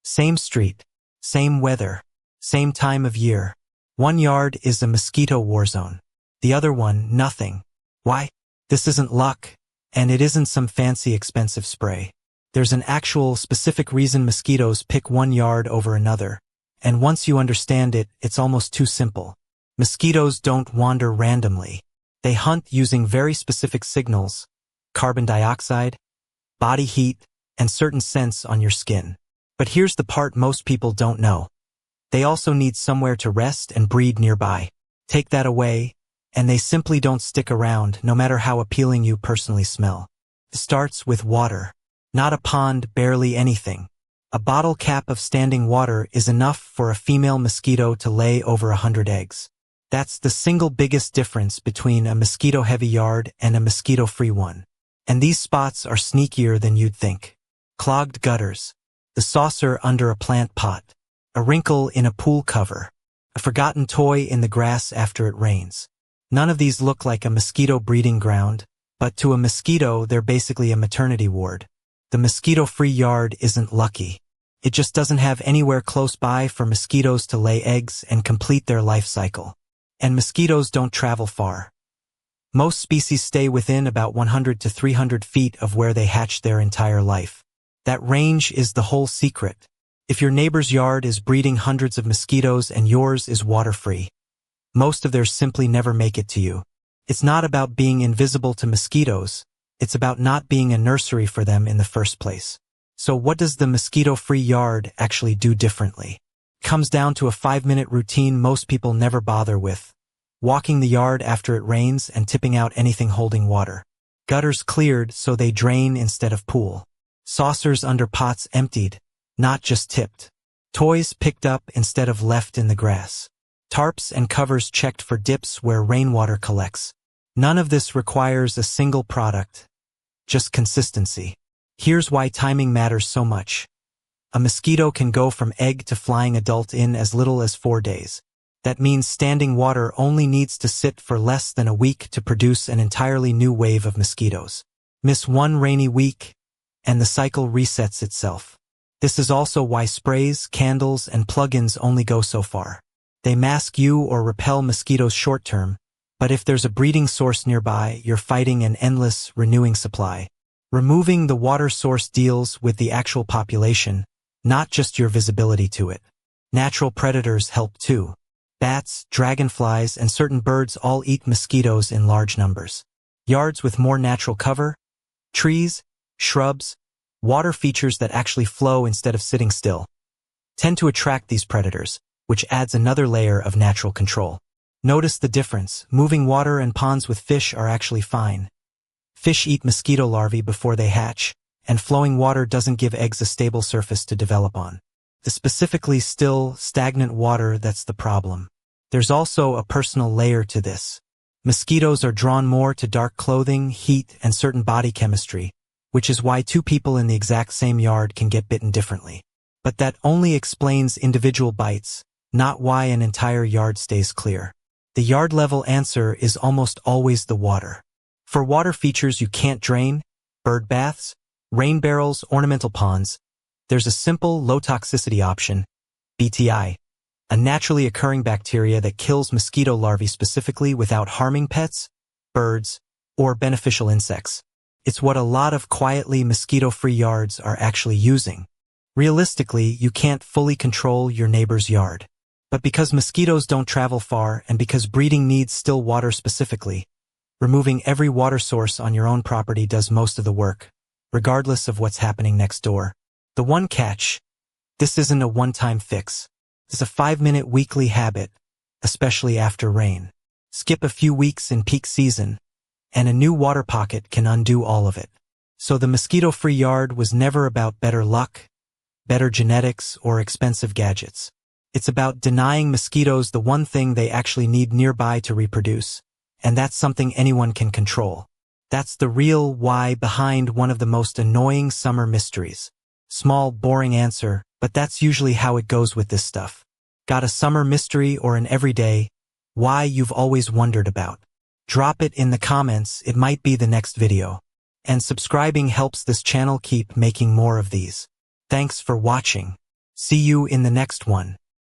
Same street, same weather, same time of year. One yard is a mosquito war zone. The other one, nothing. Why? This isn't luck, and it isn't some fancy expensive spray. There's an actual specific reason mosquitoes pick one yard over another, and once you understand it, it's almost too simple. Mosquitoes don't wander randomly. They hunt using very specific signals: carbon dioxide, body heat, and certain scents on your skin. But here's the part most people don't know. They also need somewhere to rest and breed nearby. Take that away, and they simply don't stick around, no matter how appealing you personally smell. It starts with water. Not a pond, barely anything. A bottle cap of standing water is enough for a female mosquito to lay over 100 eggs. That's the single biggest difference between a mosquito-heavy yard and a mosquito-free one. And these spots are sneakier than you'd think. Clogged gutters, the saucer under a plant pot, a wrinkle in a pool cover, a forgotten toy in the grass after it rains. None of these look like a mosquito breeding ground, but to a mosquito, they're basically a maternity ward. The mosquito-free yard isn't lucky. It just doesn't have anywhere close by for mosquitoes to lay eggs and complete their life cycle. And mosquitoes don't travel far. Most species stay within about 100 to 300 feet of where they hatch their entire life. That range is the whole secret. If your neighbor's yard is breeding hundreds of mosquitoes and yours is water-free, most of theirs simply never make it to you. It's not about being invisible to mosquitoes. It's about not being a nursery for them in the first place. So what does the mosquito-free yard actually do differently? It comes down to a 5-minute routine most people never bother with. Walking the yard after it rains and tipping out anything holding water. Gutters cleared so they drain instead of pool. Saucers under pots emptied, not just tipped. Toys picked up instead of left in the grass. Tarps and covers checked for dips where rainwater collects. None of this requires a single product, just consistency. Here's why timing matters so much. A mosquito can go from egg to flying adult in as little as 4 days. That means standing water only needs to sit for less than a week to produce an entirely new wave of mosquitoes. Miss one rainy week, and the cycle resets itself. This is also why sprays, candles, and plugins only go so far. They mask you or repel mosquitoes short-term, but if there's a breeding source nearby, you're fighting an endless, renewing supply. Removing the water source deals with the actual population, not just your visibility to it. Natural predators help too. Bats, dragonflies, and certain birds all eat mosquitoes in large numbers. Yards with more natural cover, trees, shrubs, water features that actually flow instead of sitting still, tend to attract these predators, which adds another layer of natural control. Notice the difference. Moving water and ponds with fish are actually fine. Fish eat mosquito larvae before they hatch, and flowing water doesn't give eggs a stable surface to develop on. The specifically still, stagnant water that's the problem. There's also a personal layer to this. Mosquitoes are drawn more to dark clothing, heat, and certain body chemistry, which is why two people in the exact same yard can get bitten differently. But that only explains individual bites, not why an entire yard stays clear. The yard-level answer is almost always the water. For water features you can't drain, bird baths, rain barrels, ornamental ponds, there's a simple low-toxicity option, BTI, a naturally occurring bacteria that kills mosquito larvae specifically without harming pets, birds, or beneficial insects. It's what a lot of quietly mosquito-free yards are actually using. Realistically, you can't fully control your neighbor's yard. But because mosquitoes don't travel far and because breeding needs still water specifically, removing every water source on your own property does most of the work, regardless of what's happening next door. The one catch: this isn't a one-time fix. It's a 5-minute weekly habit, especially after rain. Skip a few weeks in peak season, and a new water pocket can undo all of it. So the mosquito-free yard was never about better luck, better genetics, or expensive gadgets. It's about denying mosquitoes the one thing they actually need nearby to reproduce, and that's something anyone can control. That's the real why behind one of the most annoying summer mysteries. Small, boring answer, but that's usually how it goes with this stuff. Got a summer mystery or an everyday why you've always wondered about? Drop it in the comments, it might be the next video. And subscribing helps this channel keep making more of these. Thanks for watching. See you in the next one.